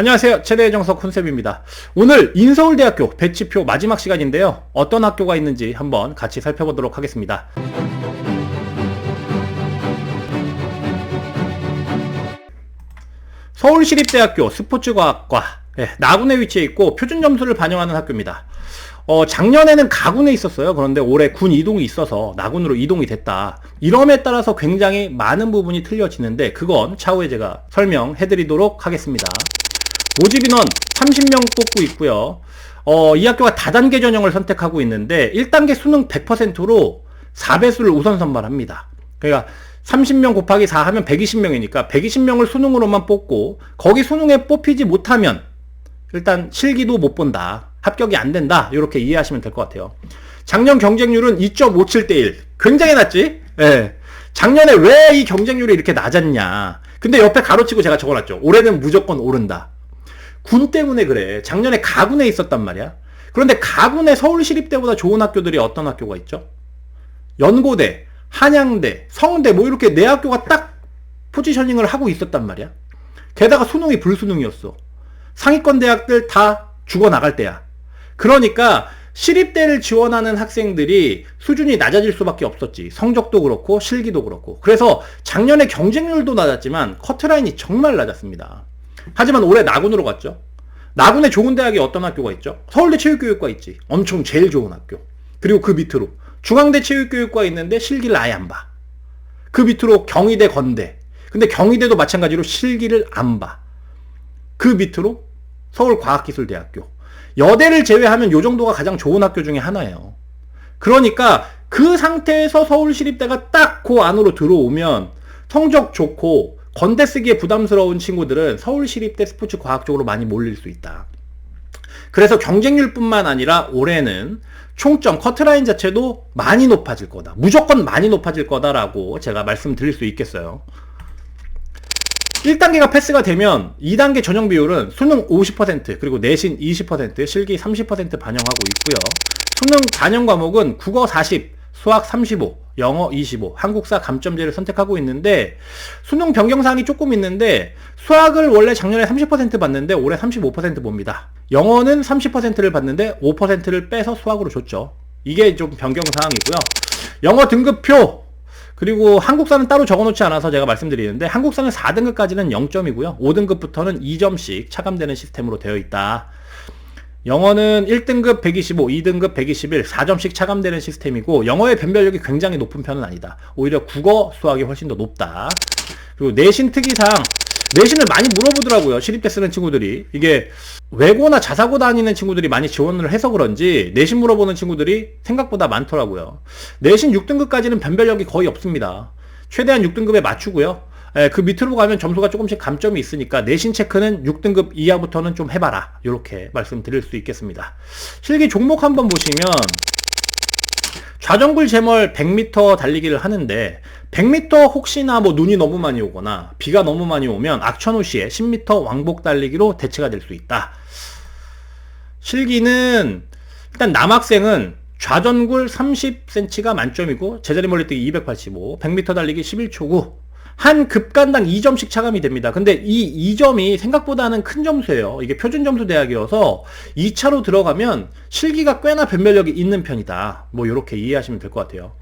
안녕하세요. 최대의 정석 콘셉입니다. 오늘 인서울대학교 배치표 마지막 시간인데요. 어떤 학교가 있는지 한번 같이 살펴보도록 하겠습니다. 서울시립대학교 스포츠과학과 나군에 위치해 있고 표준 점수를 반영하는 학교입니다. 작년에는 가군에 있었어요. 그런데 올해 군 이동이 있어서 나군으로 이동이 됐다. 이름에 따라서 굉장히 많은 부분이 틀려지는데 그건 차후에 제가 설명해 드리도록 하겠습니다. 모집 인원 30명 뽑고 있고요. 이 학교가 다단계 전형을 선택하고 있는데 1단계 수능 100%로 4배수를 우선 선발합니다. 그러니까 30명 곱하기 4 하면 120명이니까 120명을 수능으로만 뽑고 거기 수능에 뽑히지 못하면 일단 실기도 못 본다. 합격이 안 된다. 이렇게 이해하시면 될 것 같아요. 작년 경쟁률은 2.57대 1. 굉장히 낮지? 예. 작년에 왜 이 경쟁률이 이렇게 낮았냐. 근데 옆에 가로치고 제가 적어놨죠. 올해는 무조건 오른다. 군 때문에 그래. 작년에 가군에 있었단 말이야. 그런데 가군에 서울시립대보다 좋은 학교들이 어떤 학교가 있죠? 연고대, 한양대, 성대 뭐 이렇게 네 학교가 딱 포지셔닝을 하고 있었단 말이야. 게다가 수능이 불수능이었어. 상위권 대학들 다 죽어나갈 때야. 그러니까 시립대를 지원하는 학생들이 수준이 낮아질 수밖에 없었지. 성적도 그렇고 실기도 그렇고. 그래서 작년에 경쟁률도 낮았지만 커트라인이 정말 낮았습니다. 하지만 올해 나군으로 갔죠. 나군에 좋은 대학이 어떤 학교가 있죠? 서울대 체육교육과 있지. 엄청 제일 좋은 학교. 그리고 그 밑으로 중앙대 체육교육과 있는데 실기를 아예 안 봐. 그 밑으로 경희대, 건대. 근데 경희대도 마찬가지로 실기를 안 봐. 그 밑으로 서울과학기술대학교. 여대를 제외하면 요 정도가 가장 좋은 학교 중에 하나예요. 그러니까 그 상태에서 서울시립대가 딱 그 안으로 들어오면 성적 좋고 건대 쓰기에 부담스러운 친구들은 서울시립대 스포츠과학 쪽으로 많이 몰릴 수 있다. 그래서 경쟁률뿐만 아니라 올해는 총점 커트라인 자체도 많이 높아질 거다. 무조건 많이 높아질 거다라고 제가 말씀드릴 수 있겠어요. 1단계가 패스가 되면 2단계 전형 비율은 수능 50% 그리고 내신 20% 실기 30% 반영하고 있고요. 수능 반영 과목은 국어 40, 수학 35, 영어 25, 한국사 감점제를 선택하고 있는데 수능 변경사항이 조금 있는데 수학을 원래 작년에 30% 봤는데 올해 35% 봅니다. 영어는 30%를 봤는데 5%를 빼서 수학으로 줬죠. 이게 좀 변경사항이고요. 영어 등급표 그리고 한국사는 따로 적어놓지 않아서 제가 말씀드리는데 한국사는 4등급까지는 0점이고요. 5등급부터는 2점씩 차감되는 시스템으로 되어 있다. 영어는 1등급 125, 2등급 121, 4점씩 차감되는 시스템이고 영어의 변별력이 굉장히 높은 편은 아니다. 오히려 국어, 수학이 훨씬 더 높다. 그리고 내신 특이사항, 내신을 많이 물어보더라고요. 시립대 쓰는 친구들이. 이게 외고나 자사고 다니는 친구들이 많이 지원을 해서 그런지 내신 물어보는 친구들이 생각보다 많더라고요. 내신 6등급까지는 변별력이 거의 없습니다. 최대한 6등급에 맞추고요. 그 밑으로 가면 점수가 조금씩 감점이 있으니까 내신 체크는 6등급 이하부터는 좀 해봐라. 이렇게 말씀드릴 수 있겠습니다. 실기 종목 한번 보시면 좌정굴 제멀 100m 달리기를 하는데 100m 혹시나 뭐 눈이 너무 많이 오거나 비가 너무 많이 오면 악천후 시에 10m 왕복 달리기로 대체가 될 수 있다. 실기는 일단 남학생은 좌전굴 30cm가 만점이고 제자리 멀리뛰기 285, 100m 달리기 11초고 한 급간당 2점씩 차감이 됩니다. 근데 이 2점이 생각보다는 큰 점수예요. 이게 표준 점수 대학이어서 2차로 들어가면 실기가 꽤나 변별력이 있는 편이다. 뭐 이렇게 이해하시면 될 것 같아요.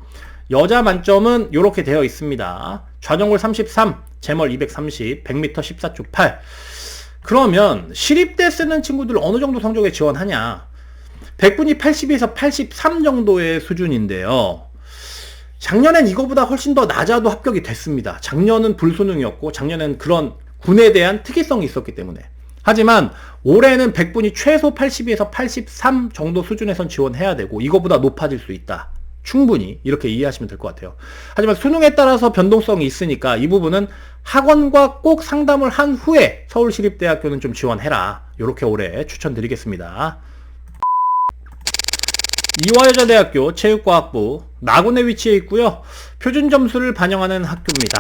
여자 만점은 이렇게 되어 있습니다. 좌정굴 33, 제멀 230, 100m 14초 8. 그러면 시립대 쓰는 친구들 어느 정도 성적에 지원하냐? 100분이 82에서 83 정도의 수준인데요. 작년엔 이거보다 훨씬 더 낮아도 합격이 됐습니다. 작년은 불수능이었고 작년엔 그런 군에 대한 특이성이 있었기 때문에. 하지만 올해는 100분이 최소 82에서 83 정도 수준에선 지원해야 되고 이거보다 높아질 수 있다. 충분히 이렇게 이해하시면 될 것 같아요. 하지만 수능에 따라서 변동성이 있으니까 이 부분은 학원과 꼭 상담을 한 후에 서울시립대학교는 좀 지원해라. 이렇게 올해 추천드리겠습니다. 이화여자대학교 체육과학부 나군에 위치해 있고요. 표준 점수를 반영하는 학교입니다.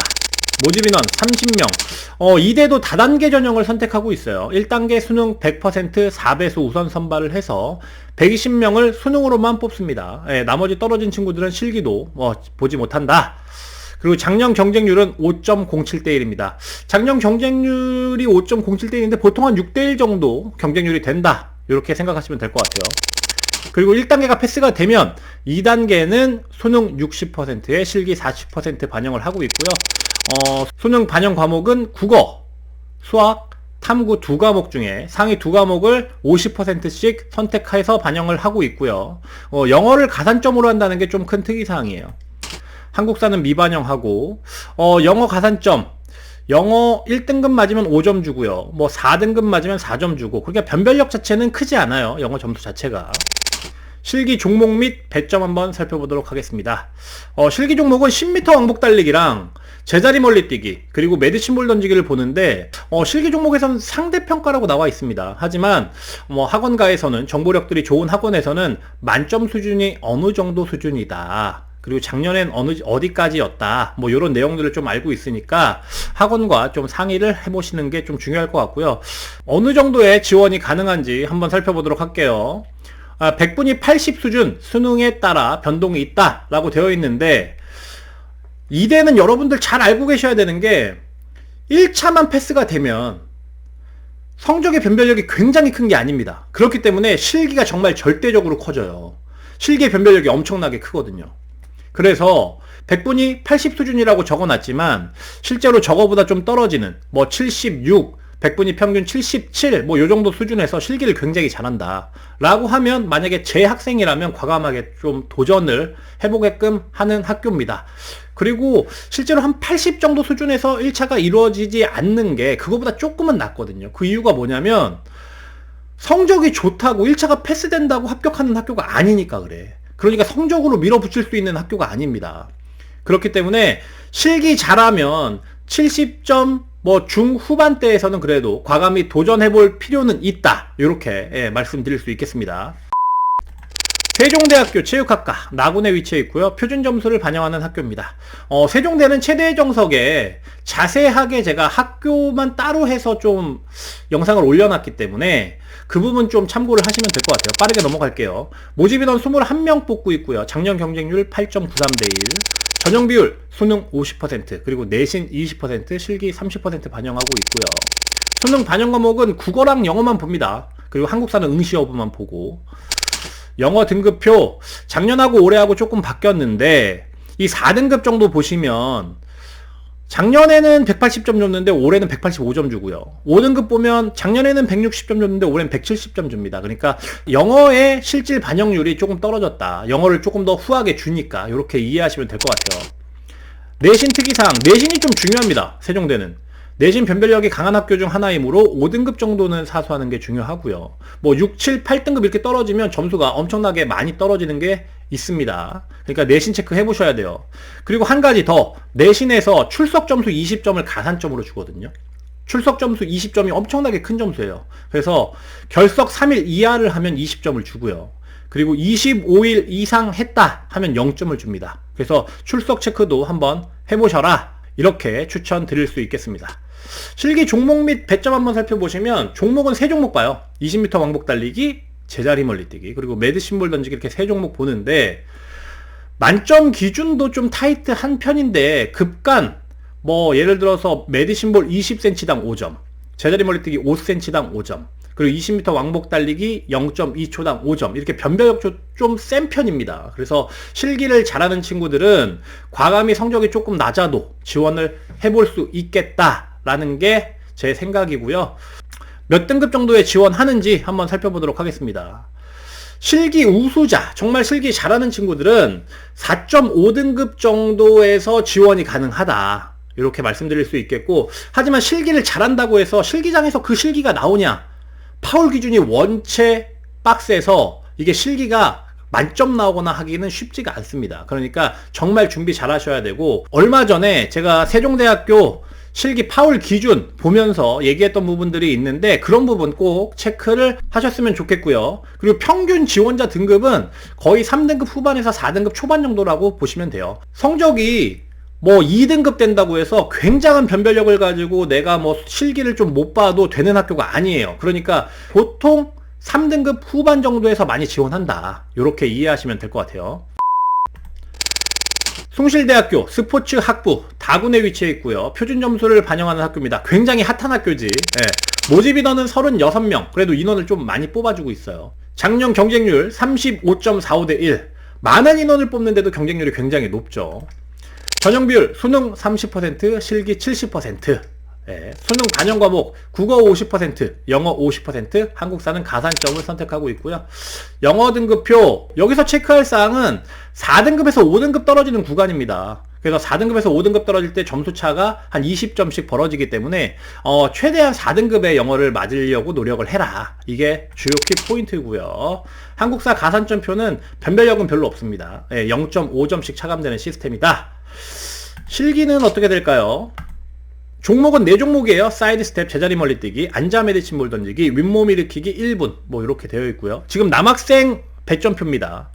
모집 인원 30명. 이대도 다단계 전형을 선택하고 있어요. 1단계 수능 100% 4배수 우선 선발을 해서 120명을 수능으로만 뽑습니다. 나머지 떨어진 친구들은 실기도 보지 못한다. 그리고 작년 경쟁률은 5.07대 1입니다. 작년 경쟁률이 5.07대 1인데 보통 한 6대 1 정도 경쟁률이 된다. 이렇게 생각하시면 될 것 같아요. 그리고 1단계가 패스가 되면 2단계는 수능 60%에 실기 40% 반영을 하고 있고요. 수능 반영 과목은 국어, 수학, 탐구 두 과목 중에 상위 두 과목을 50%씩 선택해서 반영을 하고 있고요. 영어를 가산점으로 한다는 게 좀 큰 특이사항이에요. 한국사는 미반영하고, 영어 가산점, 영어 1등급 맞으면 5점 주고요. 뭐 4등급 맞으면 4점 주고, 그러니까 변별력 자체는 크지 않아요. 영어 점수 자체가. 실기 종목 및 배점 한번 살펴보도록 하겠습니다. 실기 종목은 10m 왕복 달리기랑 제자리 멀리 뛰기, 그리고 매드신볼 던지기를 보는데, 실기 종목에서는 상대평가라고 나와 있습니다. 하지만 학원가에서는, 정보력들이 좋은 학원에서는 만점 수준이 어느 정도 수준이다, 그리고 작년엔 어디까지였다, 뭐 이런 내용들을 좀 알고 있으니까 학원과 좀 상의를 해보시는 게 좀 중요할 것 같고요. 어느 정도의 지원이 가능한지 한번 살펴보도록 할게요. 100분이 80 수준, 수능에 따라 변동이 있다 라고 되어 있는데, 이대는 여러분들 잘 알고 계셔야 되는 게 1차만 패스가 되면 성적의 변별력이 굉장히 큰 게 아닙니다. 그렇기 때문에 실기가 정말 절대적으로 커져요. 실기의 변별력이 엄청나게 크거든요. 그래서 100분이 80 수준이라고 적어놨지만 실제로 저거보다 좀 떨어지는 뭐 76, 100분이 평균 77, 뭐 요 정도 수준에서 실기를 굉장히 잘한다 라고 하면, 만약에 제 학생이라면 과감하게 좀 도전을 해보게끔 하는 학교입니다. 그리고 실제로 한 80 정도 수준에서 1차가 이루어지지 않는 게 그거보다 조금은 낫거든요. 그 이유가 뭐냐면, 성적이 좋다고 1차가 패스된다고 합격하는 학교가 아니니까 그래. 그러니까 성적으로 밀어붙일 수 있는 학교가 아닙니다. 그렇기 때문에 실기 잘하면 70점 뭐 중후반대에서는 그래도 과감히 도전해볼 필요는 있다, 이렇게 말씀드릴 수 있겠습니다. 세종대학교 체육학과 나군에 위치해 있고요. 표준 점수를 반영하는 학교입니다. 세종대는 최대 정석에 자세하게 제가 학교만 따로 해서 좀 영상을 올려놨기 때문에 그 부분 좀 참고를 하시면 될 것 같아요. 빠르게 넘어갈게요. 모집 인원 21명 뽑고 있고요. 작년 경쟁률 8.93대 1, 전형 비율 수능 50%, 그리고 내신 20%, 실기 30% 반영하고 있고요. 수능 반영 과목은 국어랑 영어만 봅니다. 그리고 한국사는 응시 여부만 보고, 영어 등급표 작년하고 올해하고 조금 바뀌었는데, 이 4등급 정도 보시면 작년에는 180점 줬는데 올해는 185점 주고요. 5등급 보면 작년에는 160점 줬는데 올해는 170점 줍니다. 그러니까 영어의 실질 반영률이 조금 떨어졌다, 영어를 조금 더 후하게 주니까 이렇게 이해하시면 될 것 같아요. 내신 특이사항, 내신이 좀 중요합니다. 세종대는 내신 변별력이 강한 학교 중 하나이므로 5등급 정도는 사수하는 게 중요하고요. 뭐 6, 7, 8등급 이렇게 떨어지면 점수가 엄청나게 많이 떨어지는 게 있습니다. 그러니까 내신 체크 해보셔야 돼요. 그리고 한 가지 더, 내신에서 출석 점수 20점을 가산점으로 주거든요. 출석 점수 20점이 엄청나게 큰 점수예요. 그래서 결석 3일 이하를 하면 20점을 주고요. 그리고 25일 이상 했다 하면 0점을 줍니다. 그래서 출석 체크도 한번 해보셔라, 이렇게 추천드릴 수 있겠습니다. 실기 종목 및 배점 한번 살펴보시면, 종목은 세 종목 봐요. 20m 왕복 달리기, 제자리 멀리뛰기, 그리고 매드신볼 던지기, 이렇게 세 종목 보는데 만점 기준도 좀 타이트한 편인데, 급간 뭐 예를 들어서 매드신볼 20cm당 5점, 제자리 멀리뛰기 5cm당 5점, 그리고 20m 왕복 달리기 0.2초당 5점, 이렇게 변별력 좀 센 편입니다. 그래서 실기를 잘하는 친구들은 과감히 성적이 조금 낮아도 지원을 해볼 수 있겠다라는 게 제 생각이고요. 몇 등급 정도에 지원하는지 한번 살펴보도록 하겠습니다. 실기 우수자, 정말 실기 잘하는 친구들은 4.5등급 정도에서 지원이 가능하다, 이렇게 말씀드릴 수 있겠고, 하지만 실기를 잘한다고 해서 실기장에서 그 실기가 나오냐? 파울 기준이 원체 빡세서 이게 실기가 만점 나오거나 하기는 쉽지가 않습니다. 그러니까 정말 준비 잘 하셔야 되고, 얼마 전에 제가 세종대학교 실기 파울 기준 보면서 얘기했던 부분들이 있는데, 그런 부분 꼭 체크를 하셨으면 좋겠고요. 그리고 평균 지원자 등급은 거의 3등급 후반에서 4등급 초반 정도라고 보시면 돼요. 성적이 뭐 2등급 된다고 해서 굉장한 변별력을 가지고 내가 뭐 실기를 좀 못 봐도 되는 학교가 아니에요. 그러니까 보통 3등급 후반 정도에서 많이 지원한다, 이렇게 이해하시면 될 것 같아요. 숭실대학교 스포츠 학부 다군에 위치해 있고요. 표준 점수를 반영하는 학교입니다. 굉장히 핫한 학교지. 예. 모집 인원은 36명. 그래도 인원을 좀 많이 뽑아주고 있어요. 작년 경쟁률 35.45대 1. 많은 인원을 뽑는데도 경쟁률이 굉장히 높죠. 전형 비율 수능 30%, 실기 70%. 예, 수능 반영 과목 국어 50%, 영어 50%, 한국사는 가산점을 선택하고 있고요. 영어 등급표 여기서 체크할 사항은 4등급에서 5등급 떨어지는 구간입니다. 그래서 4등급에서 5등급 떨어질 때 점수 차가 한 20점씩 벌어지기 때문에 최대한 4등급의 영어를 맞으려고 노력을 해라. 이게 주요 키 포인트고요. 한국사 가산점표는 변별력은 별로 없습니다. 0.5점씩 차감되는 시스템이다. 실기는 어떻게 될까요? 종목은 4종목이에요. 사이드 스텝, 제자리 멀리뛰기, 앉아 메디친볼 던지기, 윗몸 일으키기 1분 뭐 이렇게 되어 있고요. 지금 남학생 배점표입니다.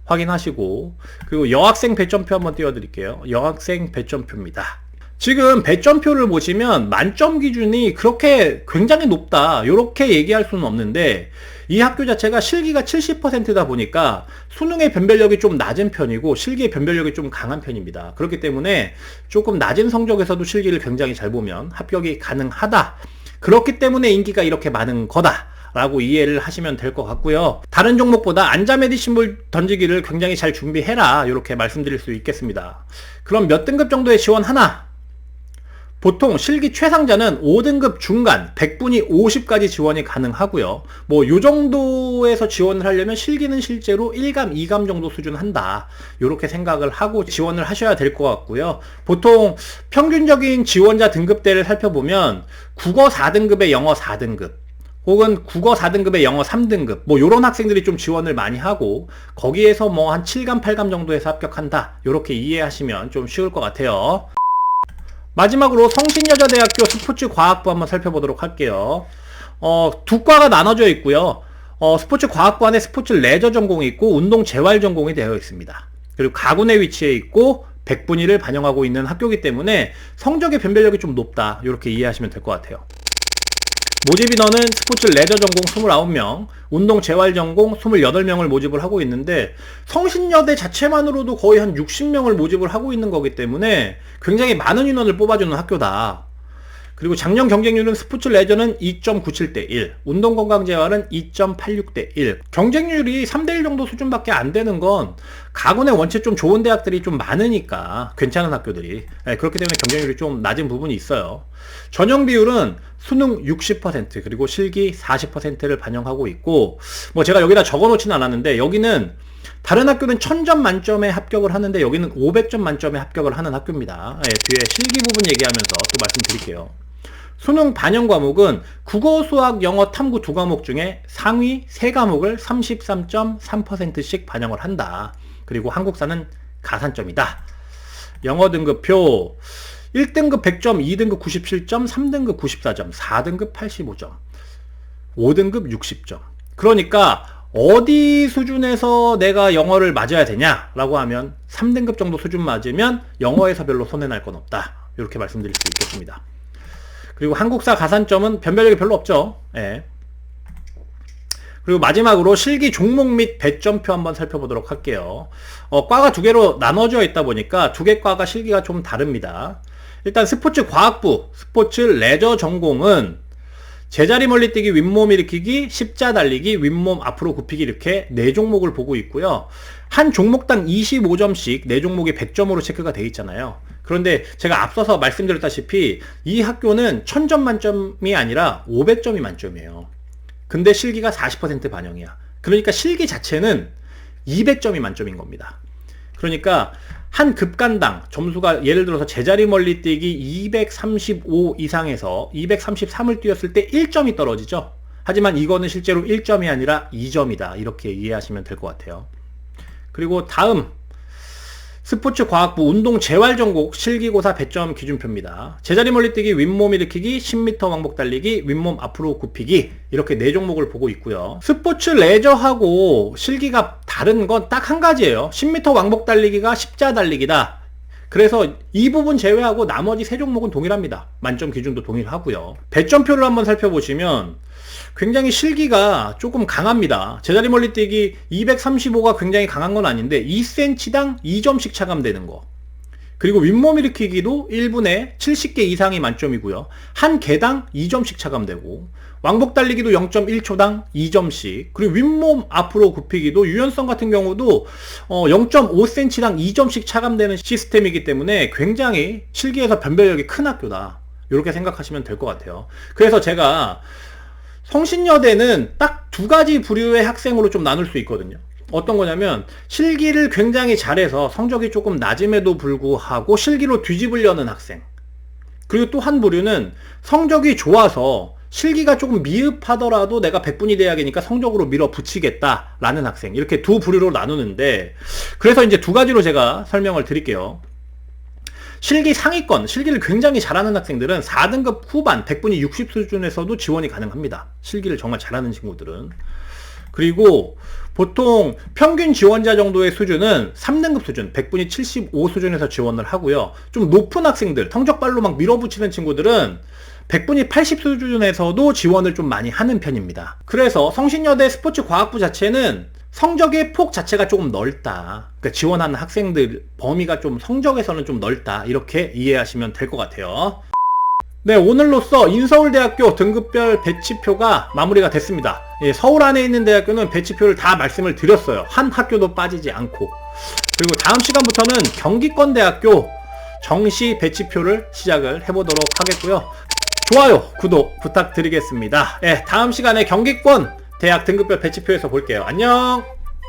확인하시고, 그리고 여학생 배점표 한번 띄워드릴게요. 여학생 배점표입니다. 지금 배점표를 보시면 만점 기준이 그렇게 굉장히 높다 이렇게 얘기할 수는 없는데, 이 학교 자체가 실기가 70%다 보니까 수능의 변별력이 좀 낮은 편이고 실기의 변별력이 좀 강한 편입니다. 그렇기 때문에 조금 낮은 성적에서도 실기를 굉장히 잘 보면 합격이 가능하다. 그렇기 때문에 인기가 이렇게 많은 거다 라고 이해를 하시면 될 것 같고요. 다른 종목보다 앉아 메디친볼 던지기를 굉장히 잘 준비해라 이렇게 말씀드릴 수 있겠습니다. 그럼 몇 등급 정도에 지원하나? 보통 실기 최상자는 5등급 중간 100분이 50까지 지원이 가능하고요. 뭐 요 정도에서 지원을 하려면 실기는 실제로 1감, 2감 정도 수준 한다. 요렇게 생각을 하고 지원을 하셔야 될 것 같고요. 보통 평균적인 지원자 등급대를 살펴보면 국어 4등급에 영어 4등급 혹은 국어 4등급에 영어 3등급 뭐 요런 학생들이 좀 지원을 많이 하고 거기에서 뭐 한 7감, 8감 정도에서 합격한다. 요렇게 이해하시면 좀 쉬울 것 같아요. 마지막으로 성신여자대학교 스포츠과학부 한번 살펴보도록 할게요. 두 과가 나눠져 있고요. 스포츠과학부 안에 스포츠 레저 전공이 있고 운동 재활 전공이 되어 있습니다. 그리고 가군에 위치해 있고 100분위를 반영하고 있는 학교이기 때문에 성적의 변별력이 좀 높다. 이렇게 이해하시면 될 것 같아요. 모집 인원은 스포츠 레저 전공 29명, 운동 재활 전공 28명을 모집을 하고 있는데 성신여대 자체만으로도 거의 한 60명을 모집을 하고 있는 거기 때문에 굉장히 많은 인원을 뽑아주는 학교다. 그리고 작년 경쟁률은 스포츠 레저는 2.97대 1, 운동 건강 재활은 2.86대 1. 경쟁률이 3대 1 정도 수준밖에 안 되는 건 가군에 원체 좀 좋은 대학들이 좀 많으니까 괜찮은 학교들이. 그렇기 때문에 경쟁률이 좀 낮은 부분이 있어요. 전형 비율은 수능 60% 그리고 실기 40%를 반영하고 있고 뭐 제가 여기다 적어놓지는 않았는데 여기는 다른 학교는 1000점 만점에 합격을 하는데 여기는 500점 만점에 합격을 하는 학교입니다. 뒤에 실기 부분 얘기하면서 또 말씀드릴게요. 수능 반영 과목은 국어, 수학, 영어, 탐구 두 과목 중에 상위 3과목을 33.3%씩 반영을 한다. 그리고 한국사는 가산점이다. 영어 등급표 1등급 100점, 2등급 97점, 3등급 94점, 4등급 85점, 5등급 60점. 그러니까 어디 수준에서 내가 영어를 맞아야 되냐라고 하면 3등급 정도 수준 맞으면 영어에서 별로 손해날 건 없다. 이렇게 말씀드릴 수 있겠습니다. 그리고 한국사 가산점은 변별력이 별로 없죠. 예. 그리고 마지막으로 실기 종목 및 배점표 한번 살펴보도록 할게요. 과가 두 개로 나눠져 있다 보니까 두 개 과가 실기가 좀 다릅니다. 일단 스포츠 과학부, 스포츠 레저 전공은 제자리 멀리뛰기, 윗몸 일으키기, 십자 달리기, 윗몸 앞으로 굽히기 이렇게 4종목을 보고 있고요. 한 종목당 25점씩 4종목이 100점으로 체크가 되어 있잖아요. 그런데 제가 앞서서 말씀드렸다시피 이 학교는 1000점 만점이 아니라 500점이 만점이에요. 근데 실기가 40% 반영이야. 그러니까 실기 자체는 200점이 만점인 겁니다. 그러니까 한 급간당 점수가 예를 들어서 제자리 멀리뛰기 235 이상에서 233을 뛰었을 때 1점이 떨어지죠. 하지만 이거는 실제로 1점이 아니라 2점이다. 이렇게 이해하시면 될 것 같아요. 그리고 다음 스포츠 과학부 운동 재활 전공 실기고사 배점 기준표입니다. 제자리 멀리뛰기, 윗몸 일으키기, 10m 왕복 달리기, 윗몸 앞으로 굽히기 이렇게 4종목을 보고 있고요. 스포츠 레저하고 실기가 다른 건 딱 한 가지예요. 10m 왕복 달리기가 십자 달리기다. 그래서 이 부분 제외하고 나머지 3종목은 동일합니다. 만점 기준도 동일하고요. 배점표를 한번 살펴보시면 굉장히 실기가 조금 강합니다. 제자리 멀리뛰기 235가 굉장히 강한 건 아닌데 2cm당 2점씩 차감되는 거. 그리고 윗몸 일으키기도 1분에 70개 이상이 만점이고요. 한 개당 2점씩 차감되고, 왕복 달리기도 0.1초당 2점씩, 그리고 윗몸 앞으로 굽히기도 유연성 같은 경우도 0.5cm당 2점씩 차감되는 시스템이기 때문에 굉장히 실기에서 변별력이 큰 학교다, 이렇게 생각하시면 될 것 같아요. 그래서 제가 성신여대는 딱 두 가지 부류의 학생으로 좀 나눌 수 있거든요. 어떤 거냐면 실기를 굉장히 잘해서 성적이 조금 낮음에도 불구하고 실기로 뒤집으려는 학생, 그리고 또 한 부류는 성적이 좋아서 실기가 조금 미흡하더라도 내가 백분위 대학이니까 성적으로 밀어붙이겠다라는 학생, 이렇게 두 부류로 나누는데, 그래서 이제 두 가지로 제가 설명을 드릴게요. 실기 상위권, 실기를 굉장히 잘하는 학생들은 4등급 후반 100분위 60 수준에서도 지원이 가능합니다. 실기를 정말 잘하는 친구들은. 그리고 보통 평균 지원자 정도의 수준은 3등급 수준 100분위 75 수준에서 지원을 하고요. 좀 높은 학생들, 성적발로 막 밀어붙이는 친구들은 100분위 80 수준에서도 지원을 좀 많이 하는 편입니다. 그래서 성신여대 스포츠과학부 자체는 성적의 폭 자체가 조금 넓다, 그러니까 지원하는 학생들 범위가 좀 성적에서는 좀 넓다, 이렇게 이해하시면 될 것 같아요. 네, 오늘로써 인서울대학교 등급별 배치표가 마무리가 됐습니다. 예, 서울 안에 있는 대학교는 배치표를 다 말씀을 드렸어요. 한 학교도 빠지지 않고. 그리고 다음 시간부터는 경기권대학교 정시 배치표를 시작을 해보도록 하겠고요. 좋아요, 구독 부탁드리겠습니다. 예, 다음 시간에 경기권 대학 등급별 배치표에서 볼게요. 안녕!